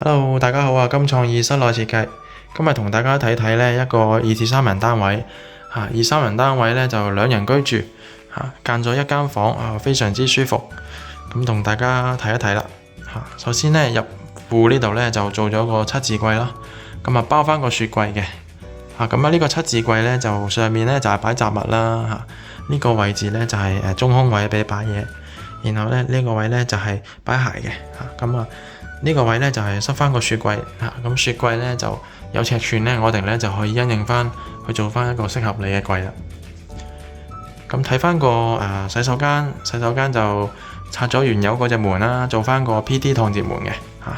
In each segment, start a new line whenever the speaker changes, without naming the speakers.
Hello，大家好啊！金創意室內設計，今日同大家睇睇呢一個2至3人單位嚇，2、3人單位呢就2人居住嚇，間咗一間房啊，非常之舒服。咁同大家睇一睇啦嚇。首先呢，入戶呢度呢就做咗個7字櫃啦，咁啊包翻個雪櫃嘅嚇。咁啊呢個7字櫃呢就上面呢就係擺雜物啦嚇，呢個位置呢就係中空位俾你擺嘢，然後呢個位呢就係擺鞋嘅嚇。咁啊呢個位呢就係塞翻個雪櫃嚇，咁雪櫃呢就有尺寸呢，我哋呢就可以因應翻去做翻一個適合你嘅櫃啦。咁睇翻個洗手間，洗手間就拆咗原有嗰隻門啦，做翻個 PD 趟接門嘅嚇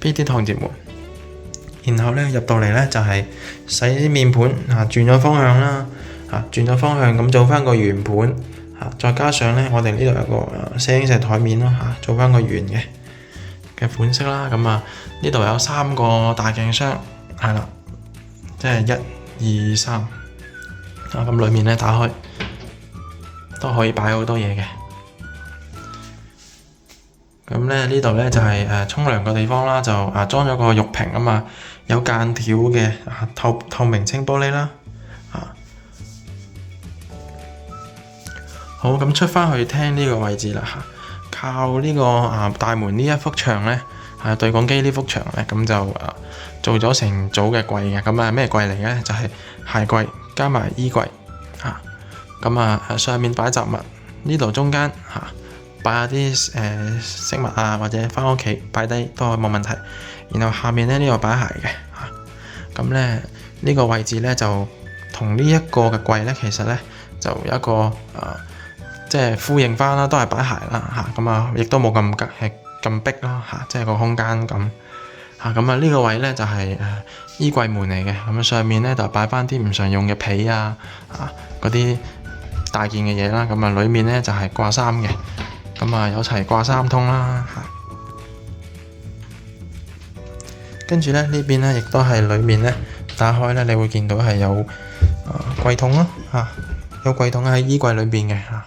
，PD 趟接門。然後呢入到嚟呢就係洗面盤嚇，轉咗方向啦嚇，轉咗方向咁做翻個圓盤嚇，再加上呢我哋呢度有個攝影石台面咯嚇，做翻個圓嘅款式啦。咁啊呢度有3個大鏡箱係啦，即係1、2、3啊。咁裡面呢打開都可以擺好多嘢嘅。咁咧呢度呢就係沖涼嘅地方啦，就裝咗個浴瓶啊嘛，有間條嘅透明清玻璃啦好，咁出翻去廳呢個位置啦嚇。靠呢個大門呢一幅牆呢，對講機呢幅牆呢，咁就做咗成組嘅櫃嘅。咁咩櫃嚟嘅呢？就係鞋櫃加埋衣櫃嚇。咁上面擺雜物，呢度中間擺下啲飾物或者翻屋企擺低都冇問題。然後下面呢度擺鞋嘅嚇。咁咧呢個位置呢，就同呢一個嘅櫃呢，其實呢，就有一個即係呼應翻啦，都係擺鞋啦嚇。咁亦都冇咁逼啦嚇，即係個空間咁嚇。咁呢個位呢，就係衣櫃門嚟嘅。咁上面呢，就擺翻啲唔常用嘅被嗰啲大件嘅嘢啦。咁裡面呢，就係掛衫嘅。咁有齊掛衫通啦嚇。跟住呢邊呢，亦都係裡面呢，打開呢，你會見到係有櫃桶咯嚇，有櫃桶喺衣櫃裏邊嘅嚇。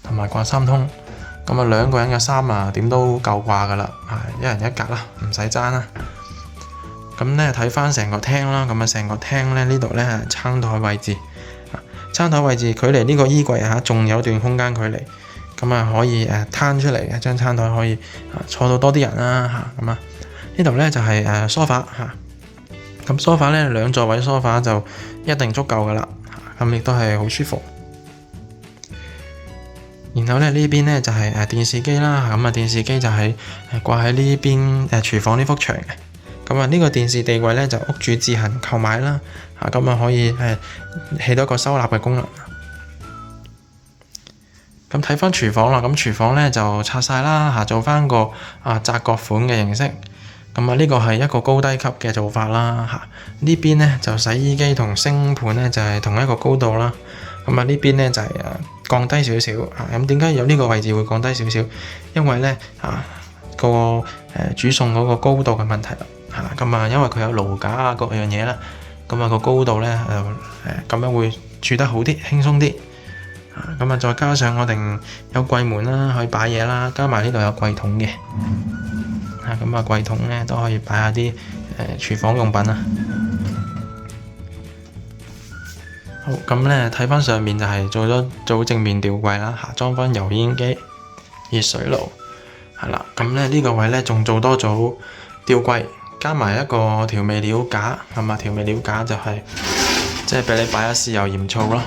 同埋掛衫通，咁2個人嘅衫點都夠掛噶啦，一人一格啦，唔使爭啦。咁呢睇翻成個廳啦，咁成個廳呢度呢係餐台位置，餐台位置距離呢個衣櫃仲有段空間距離，咁可以攤出嚟嘅張餐台可以坐到多啲人啦嚇。咁呢度呢就係梳化嚇，咁梳化呢2座位梳化就一定足夠噶啦，咁亦都係好舒服。然後呢邊呢就係電視機啦，咁電視機就係掛喺呢邊廚房呢幅牆嘅。咁呢個電視地櫃呢就屋主自行購買啦，咁可以起到一個收納嘅功能。咁睇翻廚房啦，咁廚房呢就拆晒啦，做翻個窄角款嘅形式。咁呢個係一個高低級嘅做法啦嚇。呢邊呢就洗衣機同星盤呢就係同一個高度啦。咁呢邊呢就係降低少少咁點解有呢個位置會降低少少？因為呢個煮餸嗰個高度嘅問題啦咁因為佢有爐架各樣嘢啦，咁個高度呢咁樣會煮得好啲，輕鬆啲咁再加上我哋有櫃門啦，可以擺嘢啦，加埋呢度有櫃桶嘅咁櫃桶呢都可以擺下啲廚房用品好，咁呢睇翻上面就係做咗組正面吊櫃啦，裝翻油煙機、熱水爐係啦。咁呢個位呢仲做多組吊櫃，加埋一個調味料架，調味料架就係即係俾你擺下豉油鹽醋咯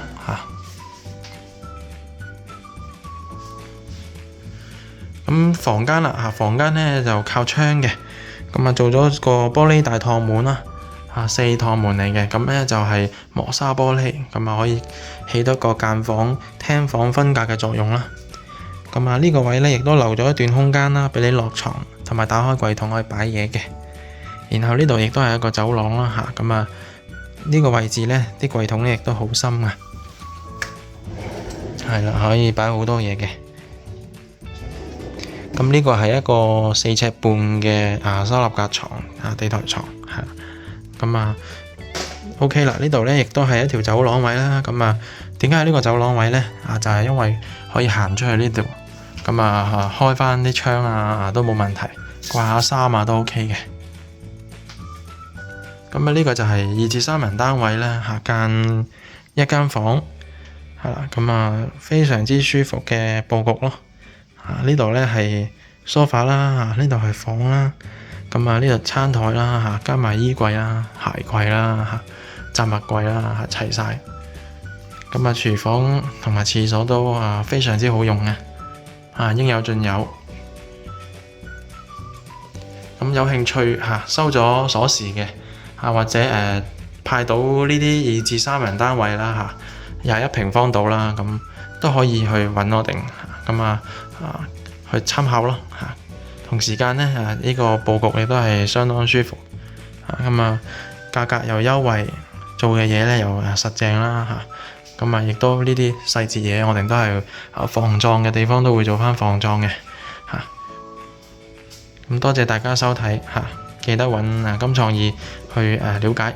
咁房間啦房間呢就靠窗嘅，做咗個玻璃大趟門啦。4趟門嚟嘅，咁呢就係磨砂玻璃，可以起到個間房、廳房分隔嘅作用啦。呢個位呢亦都留咗一段空間啦，俾你落床同埋打開櫃桶可以擺嘢嘅。然後呢度亦都係一個走廊啦呢個位置呢啲櫃桶呢亦都好深啊，係啦，可以擺好多嘢嘅。呢個係一個4尺半嘅收納格床地台床OK 啦，呢度呢亦都係一條走廊位啦。點解係呢個走廊位呢？就係因為可以行出去呢度，開翻啲窗都冇問題，掛下衫都 OK 嘅。咁啊呢個就係2至3人單位啦嚇，間一間房係啦，咁啊非常之舒服嘅佈局咯。呢度咧係梳化啦，呢度係房啦，咁啊呢度餐台啦嚇，加埋衣櫃啦、鞋櫃啦嚇、雜物櫃啦嚇，齊晒。咁啊廚房同埋廁所都非常之好用嘅，應有盡有。咁有興趣收咗鎖匙嘅或者派到呢啲2至3人單位啦21平方度啦，咁都可以去揾我哋咁去參考咯嚇。同時間咧呢個佈局亦都係相當舒服咁價格又優惠，做嘅嘢咧又實正啦嚇。咁亦都呢啲細節嘢，我哋都係防撞嘅地方都會做翻防撞嘅嚇。咁多謝大家收睇嚇，記得揾金創意去了解。